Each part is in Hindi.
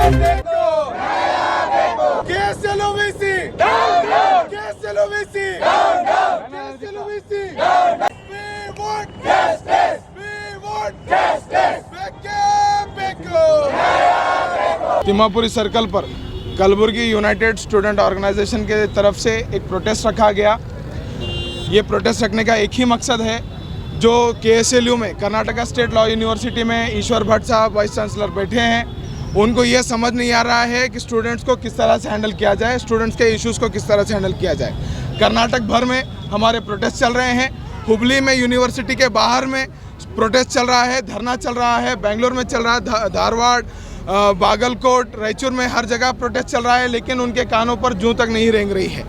तिम्मापुरी सर्कल पर कलबुर्गी यूनाइटेड स्टूडेंट ऑर्गेनाइजेशन के तरफ से एक प्रोटेस्ट रखा गया। ये प्रोटेस्ट रखने का एक ही मकसद है, जो KSLU में कर्नाटका स्टेट लॉ यूनिवर्सिटी में ईश्वर भट्ट साहब वाइस चांसलर बैठे हैं, उनको ये समझ नहीं आ रहा है कि स्टूडेंट्स को किस तरह से हैंडल किया जाए, स्टूडेंट्स के इश्यूज़ को किस तरह से हैंडल किया जाए। कर्नाटक भर में हमारे प्रोटेस्ट चल रहे हैं। हुबली में यूनिवर्सिटी के बाहर में प्रोटेस्ट चल रहा है, धरना चल रहा है, बेंगलोर में चल रहा है, धारवाड़, बागलकोट, रायचूर में हर जगह प्रोटेस्ट चल रहा है, लेकिन उनके कानों पर जूं तक नहीं रेंग रही है।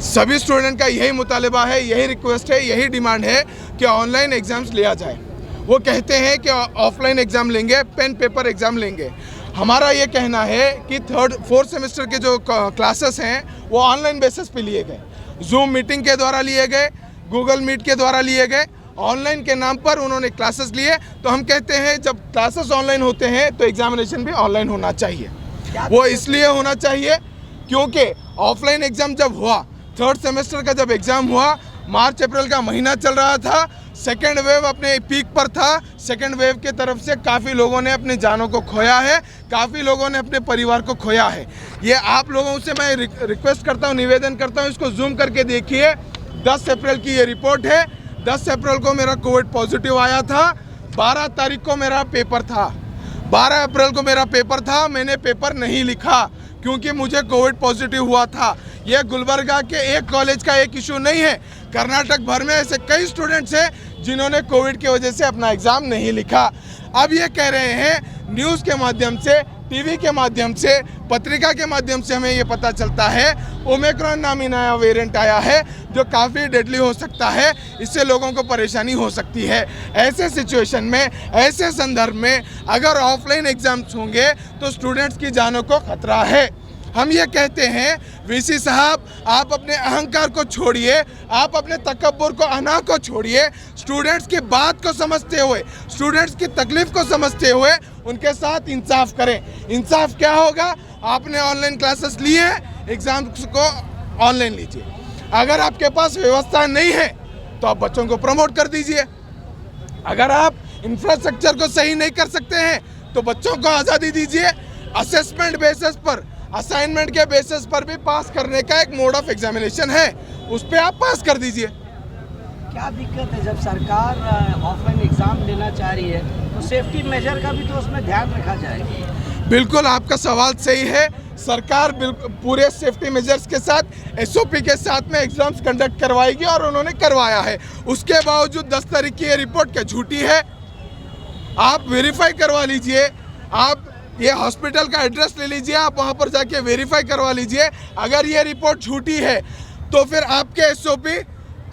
सभी स्टूडेंट का यही मुतालिबा है, यही रिक्वेस्ट है, यही डिमांड है कि ऑनलाइन एग्ज़ाम्स लिया जाए। वो कहते हैं कि ऑफलाइन एग्ज़ाम लेंगे, पेन पेपर एग्ज़ाम लेंगे। हमारा ये कहना है कि 4th सेमेस्टर के जो क्लासेस हैं वो ऑनलाइन बेसिस पे लिए गए, जूम मीटिंग के द्वारा लिए गए, गूगल मीट के द्वारा लिए गए, ऑनलाइन के नाम पर उन्होंने क्लासेस लिए। तो हम कहते हैं जब क्लासेस ऑनलाइन होते हैं तो एग्जामिनेशन भी ऑनलाइन होना चाहिए। वो इसलिए होना चाहिए क्योंकि ऑफलाइन एग्ज़ाम जब हुआ, 3rd सेमेस्टर का जब एग्ज़ाम हुआ, मार्च अप्रैल का महीना चल रहा था, सेकेंड वेव अपने पीक पर था। सेकेंड वेव के तरफ से काफ़ी लोगों ने अपनी जानों को खोया है, काफ़ी लोगों ने अपने परिवार को खोया है। ये आप लोगों से मैं रिक्वेस्ट करता हूँ, निवेदन करता हूँ, इसको जूम करके देखिए। 10 अप्रैल की ये रिपोर्ट है। 10 अप्रैल को मेरा कोविड पॉजिटिव आया था। 12 तारीख को मेरा पेपर था। 12 अप्रैल को मेरा पेपर था। मैंने पेपर नहीं लिखा क्योंकि मुझे कोविड पॉजिटिव हुआ था। ये गुलबर्गा के एक कॉलेज का एक इशू नहीं है, कर्नाटक भर में ऐसे कई स्टूडेंट्स हैं जिन्होंने कोविड की वजह से अपना एग्ज़ाम नहीं लिखा। अब ये कह रहे हैं न्यूज़ के माध्यम से, टीवी के माध्यम से, पत्रिका के माध्यम से हमें ये पता चलता है ओमिक्रॉन नामी नया वेरिएंट आया है जो काफ़ी डेडली हो सकता है, इससे लोगों को परेशानी हो सकती है। ऐसे सिचुएशन में, ऐसे संदर्भ में अगर ऑफलाइन एग्ज़ाम्स होंगे तो स्टूडेंट्स की जानों को खतरा है। हम ये कहते हैं वीसी साहब, आप अपने अहंकार को छोड़िए, आप अपने तकब्बुर को, अना को छोड़िए, स्टूडेंट्स की बात को समझते हुए, स्टूडेंट्स की तकलीफ को समझते हुए उनके साथ इंसाफ करें। इंसाफ क्या होगा? आपने ऑनलाइन क्लासेस लिए, एग्ज़ाम्स को ऑनलाइन लीजिए। अगर आपके पास व्यवस्था नहीं है तो आप बच्चों को प्रमोट कर दीजिए। अगर आप इंफ्रास्ट्रक्चर को सही नहीं कर सकते हैं तो बच्चों को आज़ादी दीजिए। असेसमेंट बेसिस पर, असाइनमेंट के बेसिस पर भी पास करने का एक मोड ऑफ एग्जामिनेशन है, उस पर आप पास कर दीजिए। क्या दिक्कत है? जब सरकार ऑफलाइन एग्ज़ाम लेना चाह रही है तो सेफ्टी मेजर का भी तो उसमें ध्यान रखा जाए। बिल्कुल, आपका सवाल सही है। सरकार पूरे सेफ्टी मेजर्स के साथ, SOP के साथ में एग्ज़ाम्स कंडक्ट करवाएगी और उन्होंने करवाया है। उसके बावजूद 10 तारीख की ये रिपोर्ट क्या झूठी है? आप वेरीफाई करवा लीजिए। आप ये हॉस्पिटल का एड्रेस ले लीजिए, आप वहाँ पर जाके वेरीफाई करवा लीजिए। अगर ये रिपोर्ट झूठी है तो फिर आपके SOP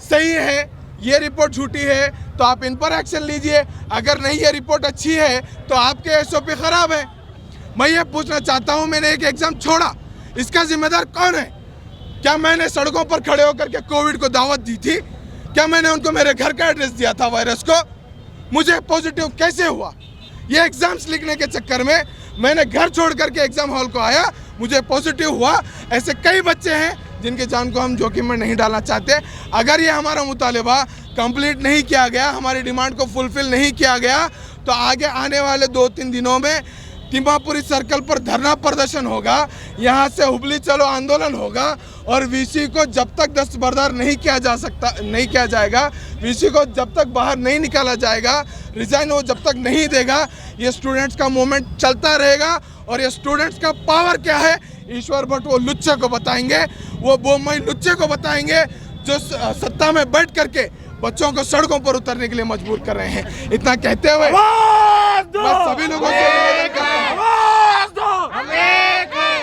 सही है, ये रिपोर्ट झूठी है तो आप इन पर एक्शन लीजिए। अगर नहीं, ये रिपोर्ट अच्छी है तो आपके SOP ख़राब है। मैं ये पूछना चाहता हूँ, मैंने एक एग्ज़ाम छोड़ा, इसका जिम्मेदार कौन है? क्या मैंने सड़कों पर खड़े होकर के कोविड को दावत दी थी? क्या मैंने उनको मेरे घर का एड्रेस दिया था वायरस को? मुझे पॉजिटिव कैसे हुआ? ये एग्ज़ाम्स लिखने के चक्कर में मैंने घर छोड़ करके एग्ज़ाम हॉल को आया, मुझे पॉजिटिव हुआ। ऐसे कई बच्चे हैं जिनके जान को हम जोखिम में नहीं डालना चाहते। अगर ये हमारा मुतालिबा कंप्लीट नहीं किया गया, हमारी डिमांड को फुलफ़िल नहीं किया गया, तो आगे आने वाले 2-3 दिनों में तिम्मापुरी सर्कल पर धरना प्रदर्शन होगा, यहाँ से हुबली चलो आंदोलन होगा और वीसी को जब तक दस्तबरदार नहीं किया जाएगा, वीसी को जब तक बाहर नहीं निकाला जाएगा, रिजाइन वो जब तक नहीं देगा, ये स्टूडेंट्स का मूवमेंट चलता रहेगा। और ये स्टूडेंट्स का पावर क्या है, ईश्वर भट्ट वो लुच्चे को बताएंगे, वो बोमई लुच्चे को बताएंगे जो सत्ता में बैठ करके बच्चों को सड़कों पर उतरने के लिए मजबूर कर रहे हैं। इतना कहते हुए मैं सभी लोगों से निवेदन करता हूं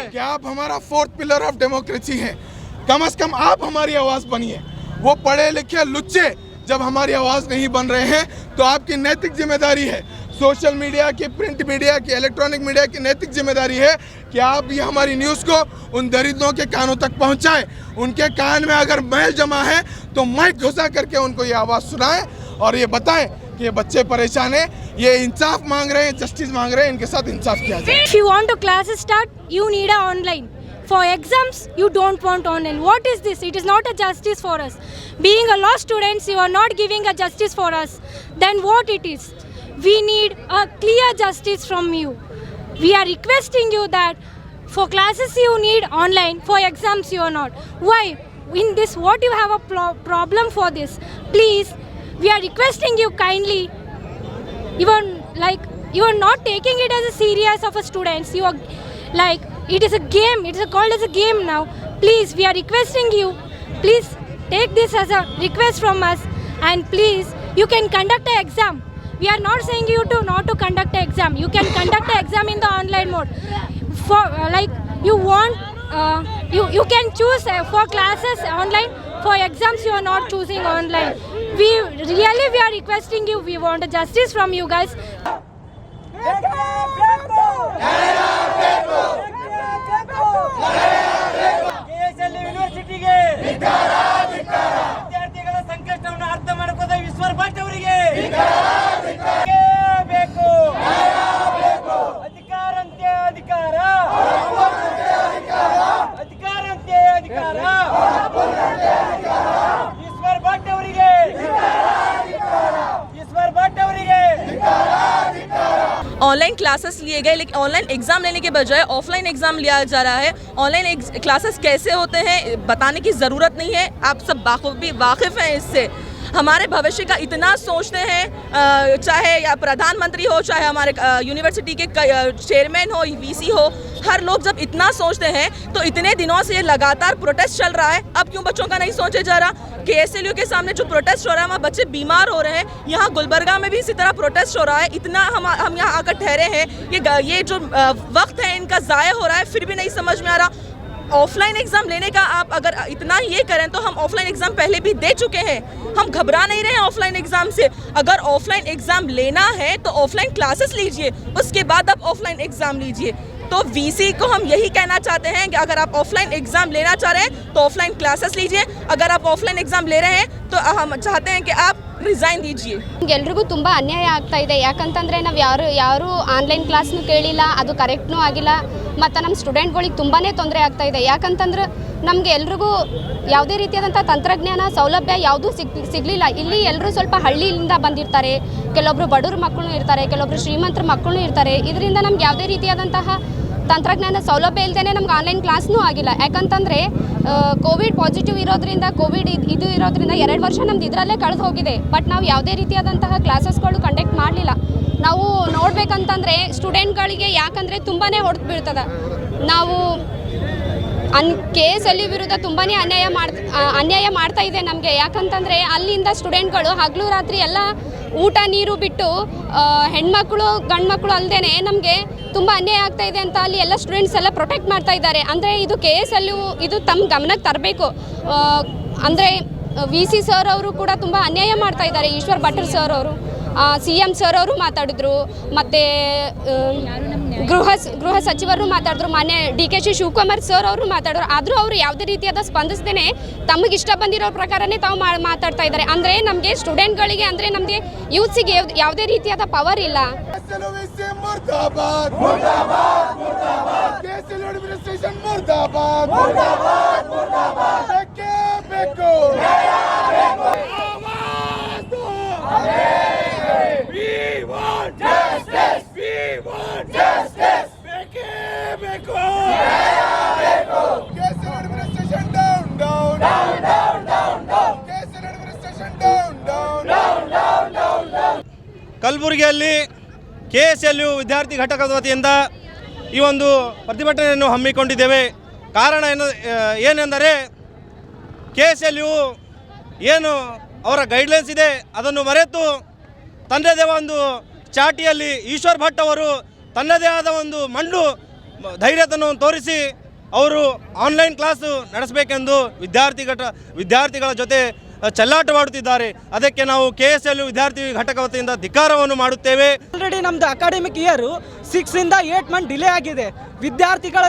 कि आप हमारा 4th पिलर ऑफ डेमोक्रेसी हैं, कम से कम आप हमारी आवाज़ बनिए। वो पढ़े लिखे लुच्चे जब हमारी आवाज़ नहीं बन रहे हैं तो आपकी नैतिक जिम्मेदारी है, सोशल मीडिया की, प्रिंट मीडिया की, इलेक्ट्रॉनिक मीडिया की नैतिक जिम्मेदारी है कि आप ये हमारी न्यूज़ को उन दरिद्रों के कानों तक पहुंचाएं। उनके कान में अगर मैल जमा है तो माइक घुसा करके उनको ये आवाज़ सुनाएं और ये बताएं कि ये बच्चे परेशान हैं, ये इंसाफ मांग रहे हैं, जस्टिस मांग रहे हैं, इनके साथ इंसाफ किया जाए. If you want to classes start, you need a online. For exams, you don't want online. What is this? It is not a justice for us. Being a law students, you are not giving a justice for us. Then what it is? We need a clear justice from you. We are requesting you that for classes you need online, for exams you are not. Why? In this, what you have a problem for this? Please, we are requesting you kindly. You are not taking it as a serious of a students. You are like, it is a game. It is called as a game now. Please, we are requesting you. Please take this as a request from us, and please, you can conduct an exam. We are not saying you to not to conduct an exam. You can conduct an exam in the online mode. For you want, you can choose for classes online. For exams, you are not choosing online. We are requesting you. We want a justice from you guys. ಯೂನಿವರ್ಸಿಟಿಗೆ ವಿದ್ಯಾರ್ಥಿಗಳ ಸಂಕಷ್ಟವನ್ನು ಅರ್ಥ ಮಾಡಿಕೊಂಡ ಈಶ್ವರ್ ಭಟ್ ಅವರಿಗೆ ಬೇಕು ಅಧಿಕಾರಂತೆ ಅಧಿಕಾರ ಅಧಿಕಾರಂತೆ ಅಧಿಕಾರ ಈಶ್ವರ್ ಭಟ್ ಅವರಿಗೆ ಈಶ್ವರ್ ಭಟ್ ಅವರಿಗೆ ऑनलाइन क्लासेस लिए गए, लेकिन ऑनलाइन एग्ज़ाम लेने के बजाय ऑफलाइन एग्ज़ाम लिया जा रहा है. ऑनलाइन क्लासेस कैसे होते हैं बताने की ज़रूरत नहीं है, आप सब वाकिफ़ हैं इससे. हमारे भविष्य का इतना सोचते हैं, चाहे या प्रधानमंत्री हो, चाहे हमारे यूनिवर्सिटी के चेयरमैन हो, वीसी हो, हर लोग जब इतना सोचते हैं तो इतने दिनों से ये लगातार प्रोटेस्ट चल रहा है. अब क्यों बच्चों का नहीं सोचा जा रहा? KSLU के सामने जो प्रोटेस्ट हो रहा है वहाँ बच्चे बीमार हो रहे हैं. यहाँ गुलबर्गा में भी इसी तरह प्रोटेस्ट हो रहा है. इतना हम यहाँ आकर ठहरे हैं, ये जो वक्त है इनका ज़ाया हो रहा है, फिर भी नहीं समझ में आ रहा. ऑफलाइन एग्ज़ाम लेने का आप अगर इतना ये करें तो हम ऑफलाइन एग्ज़ाम पहले भी दे चुके हैं. हम घबरा नहीं रहे हैं ऑफलाइन एग्ज़ाम से. अगर ऑफलाइन एग्ज़ाम लेना है तो ऑफलाइन क्लासेस लीजिए, उसके बाद आप ऑफलाइन एग्ज़ाम लीजिए. तो वीसी को हम यही कहना चाहते हैं कि अगर आप ऑफलाइन एग्ज़ाम लेना चाह रहे हैं तो ऑफलाइन क्लासेस लीजिए. अगर आप ऑफलाइन एग्ज़ाम ले रहे हैं तो हम चाहते हैं कि आप ರಿಸೈನ್ ದೀಜಿಯೇ. ಎಲ್ರಿಗೂ ತುಂಬ ಅನ್ಯಾಯ ಆಗ್ತಾ ಇದೆ. ಯಾಕಂತಂದರೆ ನಾವು ಯಾರು ಆನ್ಲೈನ್ ಕ್ಲಾಸ್ನು ಕೇಳಿಲ್ಲ, ಅದು ಕರೆಕ್ಟ್ನೂ ಆಗಿಲ್ಲ. ಮತ್ತು ನಮ್ಮ ಸ್ಟೂಡೆಂಟ್ಗಳಿಗೆ ತುಂಬಾ ತೊಂದರೆ ಆಗ್ತಾ ಇದೆ. ಯಾಕಂತಂದ್ರೆ ನಮಗೆ ಎಲ್ರಿಗೂ ಯಾವುದೇ ರೀತಿಯಾದಂಥ ತಂತ್ರಜ್ಞಾನ ಸೌಲಭ್ಯ ಯಾವುದೂ ಸಿಗಲಿಲ್ಲ. ಇಲ್ಲಿ ಎಲ್ಲರೂ ಸ್ವಲ್ಪ ಹಳ್ಳಿಯಿಂದ ಬಂದಿರ್ತಾರೆ, ಕೆಲವೊಬ್ಬರು ಬಡವ್ರ ಮಕ್ಕಳು ಇರ್ತಾರೆ, ಕೆಲವೊಬ್ಬರು ಶ್ರೀಮಂತರ ಮಕ್ಕಳು ಇರ್ತಾರೆ. ಇದರಿಂದ ನಮ್ಗೆ ಯಾವುದೇ ರೀತಿಯಾದಂತಹ ತಂತ್ರಜ್ಞಾನ ಸೌಲಭ್ಯ ಇಲ್ಲದೇ ನಮ್ಗೆ ಆನ್ಲೈನ್ ಕ್ಲಾಸ್ನೂ ಆಗಿಲ್ಲ. ಯಾಕಂತಂದರೆ ಕೋವಿಡ್ ಪಾಸಿಟಿವ್ ಇರೋದ್ರಿಂದ, ಕೋವಿಡ್ ಇದು ಇರೋದ್ರಿಂದ 2 ವರ್ಷ ನಮ್ದು ಇದರಲ್ಲೇ ಕಳೆದು ಹೋಗಿದೆ. ಬಟ್ ನಾವು ಯಾವುದೇ ರೀತಿಯಾದಂತಹ ಕ್ಲಾಸಸ್ಗಳು ಕಂಡಕ್ಟ್ ಮಾಡಲಿಲ್ಲ. ನಾವು ನೋಡಬೇಕಂತಂದರೆ ಸ್ಟೂಡೆಂಟ್ಗಳಿಗೆ ಯಾಕಂದರೆ ತುಂಬಾ ಹೊಡೆದು ಬೀಳ್ತದೆ. ನಾವು KSLU ವಿರುದ್ಧ ತುಂಬಾ ಅನ್ಯಾಯ ಮಾಡ್ತಾ ಇದೆ ನಮಗೆ. ಯಾಕಂತಂದರೆ ಅಲ್ಲಿಂದ ಸ್ಟೂಡೆಂಟ್ಗಳು ಹಗಲು ರಾತ್ರಿ ಎಲ್ಲ ಊಟ ನೀರು ಬಿಟ್ಟು ಹೆಣ್ಮಕ್ಳು ಗಂಡು ಮಕ್ಕಳು ಅಲ್ಲದೆ ನಮಗೆ ತುಂಬ ಅನ್ಯಾಯ ಆಗ್ತಾ ಇದೆ ಅಂತ ಅಲ್ಲಿ ಎಲ್ಲ ಸ್ಟೂಡೆಂಟ್ಸ್ ಎಲ್ಲ ಪ್ರೊಟೆಕ್ಟ್ ಮಾಡ್ತಾ ಇದ್ದಾರೆ. ಅಂದರೆ ಇದು KSLU ಇದು ತಮ್ಮ ಗಮನಕ್ಕೆ ತರಬೇಕು. ಅಂದರೆ VC ಸರ್ ಅವರು ಕೂಡ ತುಂಬ ಅನ್ಯಾಯ ಮಾಡ್ತಾ ಇದ್ದಾರೆ. ಈಶ್ವರ್ ಭಟ್ರು ಸರ್ ಅವರು, CM ಸರ್ ಅವರು ಮಾತಾಡಿದ್ರು, ಮತ್ತು ಗೃಹ ಸಚಿವರು ಮಾತಾಡಿದ್ರು, ಮಾನ್ಯ DKC ಶಿವಕುಮಾರ್ ಸರ್ ಅವರು ಮಾತಾಡಿದ್ರು. ಆದರೂ ಅವರು ಯಾವುದೇ ರೀತಿಯಾದ ಸ್ಪಂದಿಸದೇ ತಮಗೆ ಇಷ್ಟ ಬಂದಿರೋ ಪ್ರಕಾರನೇ ತಾವು ಮಾತಾಡ್ತಾ ಇದ್ದಾರೆ. ಅಂದರೆ ನಮಗೆ ಸ್ಟೂಡೆಂಟ್ಗಳಿಗೆ, ಅಂದರೆ ನಮಗೆ ಯೂತ್ಸಿಗೆ ಯಾವುದೇ ರೀತಿಯಾದ ಪವರ್ ಇಲ್ಲ. ಕಲಬುರಗಿಯಲ್ಲಿ KSLU ವಿದ್ಯಾರ್ಥಿ ಘಟಕದ ವತಿಯಿಂದ ಈ ಒಂದು ಪ್ರತಿಭಟನೆಯನ್ನು ಹಮ್ಮಿಕೊಂಡಿದ್ದೇವೆ. ಕಾರಣ ಏನೆಂದರೆ KSLU ಏನು ಅವರ ಗೈಡ್ಲೈನ್ಸ್ ಇದೆ ಅದನ್ನು ಮರೆತು ತನ್ನದೇ ಒಂದು ಚಾಟಿಯಲ್ಲಿ ಈಶ್ವರ್ ಭಟ್ ಅವರು ತನ್ನದೇ ಆದ ಒಂದು ಮಂಡು ಧೈರ್ಯತನವನ್ನು ತೋರಿಸಿ ಅವರು ಆನ್ಲೈನ್ ಕ್ಲಾಸು ನಡೆಸಬೇಕೆಂದು ವಿದ್ಯಾರ್ಥಿಗಳ ಜೊತೆ ಚೆಲ್ಲಾಟವಾಡುತ್ತಿದ್ದಾರೆ. ಅದಕ್ಕೆ ನಾವು KSLU ವಿದ್ಯಾರ್ಥಿ ಘಟಕ ವತಿಯಿಂದ ಧಿಕ್ಕಾರವನ್ನು ಮಾಡುತ್ತೇವೆ. ಆಲ್ರೆಡಿ ನಮ್ಮದು ಅಕಾಡೆಮಿಕ್ ಇಯರು 6 ಇಂದ 8 ಮಂತ್ ಡಿಲೇ ಆಗಿದೆ. ವಿದ್ಯಾರ್ಥಿಗಳ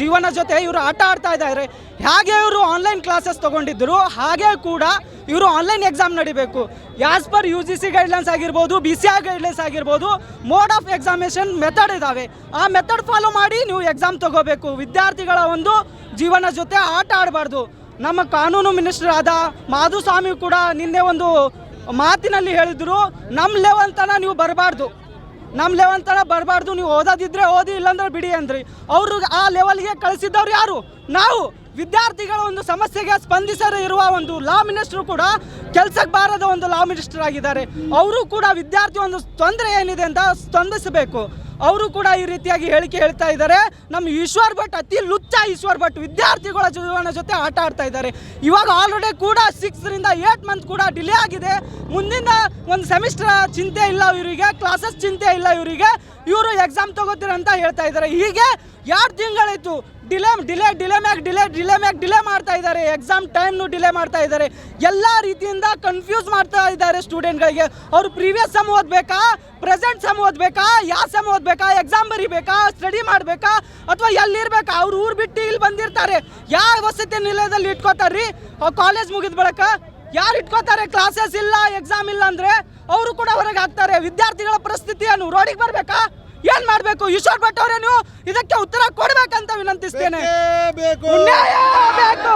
ಜೀವನ ಜೊತೆ ಇವರು ಆಟ ಆಡ್ತಾ ಇದ್ದಾರೆ. ಹಾಗೆ ಇವರು ಆನ್ಲೈನ್ ಕ್ಲಾಸಸ್ ತೊಗೊಂಡಿದ್ದರು, ಹಾಗೆ ಕೂಡ ಇವರು ಆನ್ಲೈನ್ ಎಕ್ಸಾಮ್ ನಡಿಬೇಕು. ಆ್ಯಸ್ ಪರ್ UGC ಗೈಡ್ಲೈನ್ಸ್ ಆಗಿರ್ಬೋದು, BCI ಗೈಡ್ಲೈನ್ಸ್ ಆಗಿರ್ಬೋದು, ಮೋಡ್ ಆಫ್ ಎಕ್ಸಾಮಿನೇಷನ್ ಮೆಥಡ್ ಇದ್ದಾವೆ. ಆ ಮೆಥಡ್ ಫಾಲೋ ಮಾಡಿ ನೀವು ಎಕ್ಸಾಮ್ ತಗೋಬೇಕು. ವಿದ್ಯಾರ್ಥಿಗಳ ಒಂದು ಜೀವನ ಜೊತೆ ಆಟ ಆಡಬಾರ್ದು. ನಮ್ಮ ಕಾನೂನು ಮಿನಿಸ್ಟರ್ ಆದ ಮಾಧುಸ್ವಾಮಿ ಕೂಡ ನಿನ್ನೆ ಒಂದು ಮಾತಿನಲ್ಲಿ ಹೇಳಿದರು, ನಮ್ಮ ಲೆವೆಲ್ ತನಕ ನೀವು ಬರಬಾರ್ದು, ನೀವು ಓದೋದಿದ್ರೆ ಓದಿ, ಇಲ್ಲಾಂದ್ರೆ ಬಿಡಿ ಅಂದ್ರಿ. ಅವರು ಆ ಲೆವೆಲ್ಗೆ ಕಳಿಸಿದ್ದವ್ರು ಯಾರು? ನಾವು. ವಿದ್ಯಾರ್ಥಿಗಳ ಒಂದು ಸಮಸ್ಯೆಗೆ ಸ್ಪಂದಿಸದೇ ಇರುವ ಒಂದು ಲಾ ಮಿನಿಸ್ಟರ್ ಕೂಡ ಕೆಲಸಕ್ಕೆ ಬಾರದ ಒಂದು ಲಾ ಮಿನಿಸ್ಟರ್ ಆಗಿದ್ದಾರೆ. ಅವರು ಕೂಡ ವಿದ್ಯಾರ್ಥಿ ಒಂದು ತೊಂದರೆ ಏನಿದೆ ಅಂತ ಸ್ಪಂದಿಸಬೇಕು. ಅವರು ಕೂಡ ಈ ರೀತಿಯಾಗಿ ಹೇಳಿಕೆ ಹೇಳ್ತಾ ಇದ್ದಾರೆ. ನಮ್ಮ ಈಶ್ವರ್ ಭಟ್ ಅತಿ ಲುಚ್ಚ ಈಶ್ವರ್ ಭಟ್ ವಿದ್ಯಾರ್ಥಿಗಳ ಜೀವನ ಜೊತೆ ಆಟ ಆಡ್ತಾ ಇದ್ದಾರೆ. ಇವಾಗ ಆಲ್ರೆಡಿ ಕೂಡ 6 ರಿಂದ 8 ಮಂತ್ ಕೂಡ ಡಿಲೇ ಆಗಿದೆ. ಮುಂದಿನ ಒಂದು ಸೆಮಿಸ್ಟರ್ ಚಿಂತೆ ಇಲ್ಲ ಇವರಿಗೆ, ಕ್ಲಾಸಸ್ ಚಿಂತೆ ಇಲ್ಲ ಇವರಿಗೆ, ಇವರು ಎಕ್ಸಾಮ್ ತಗೋತೀರ ಅಂತ ಹೇಳ್ತಾ ಇದ್ದಾರೆ. ಹೀಗೆ 2 ತಿಂಗಳಾಯಿತು ಡಿಲೇ ಮಾಡ್ತಾ ಇದ್ದಾರೆ. ಎಕ್ಸಾಮ್ ಟೈಮ್ನು ಡಿಲೇ ಮಾಡ್ತಾ ಇದ್ದಾರೆ. ಎಲ್ಲ ರೀತಿಯಿಂದ ಕನ್ಫ್ಯೂಸ್ ಮಾಡ್ತಾ ಇದ್ದಾರೆ ಸ್ಟೂಡೆಂಟ್ಗಳಿಗೆ. ಅವರು ಪ್ರೀವಿಯಸ್ ಸೆಮ್ ಓದಬೇಕಾ, ಪ್ರೆಸೆಂಟ್ ಸೆಮ್ ಓದಬೇಕಾ, ಯಾವ ಸೆಮ್ ಓದಬೇಕಾ, ಎಕ್ಸಾಮ್ ಬರೀಬೇಕಾ, ಸ್ಟಡಿ ಮಾಡಬೇಕಾ, ಅಥವಾ ಎಲ್ಲಿರ್ಬೇಕಾ? ಅವ್ರು ಊರು ಬಿಟ್ಟು ಇಲ್ಲಿ ಬಂದಿರ್ತಾರೆ. ಯಾವ ವಸತಿ ನಿಲಯದಲ್ಲಿ ಇಟ್ಕೋತಾರ್ರಿ? ಕಾಲೇಜ್ ಮುಗಿದ ಬಳಿಕ ಯಾರು ಇಟ್ಕೋತಾರೆ? ಕ್ಲಾಸಸ್ ಇಲ್ಲ, ಎಕ್ಸಾಮ್ ಇಲ್ಲ ಅಂದರೆ ಅವರು ಕೂಡ ಹೊರಗೆ ಹಾಕ್ತಾರೆ. ವಿದ್ಯಾರ್ಥಿಗಳ ಪರಿಸ್ಥಿತಿ ಏನು? ರೋಡಿಗೆ ಬರಬೇಕಾ? ಏನ್ ಮಾಡಬೇಕು? ಈಶ್ವರ್ ಭಟ್ ಅವರೇ ನೀವು ಇದಕ್ಕೆ ಉತ್ತರ ಕೊಡಬೇಕಂತ ವಿನಂತಿಸ್ತೇನೆ. ನ್ಯಾಯ ಬೇಕು.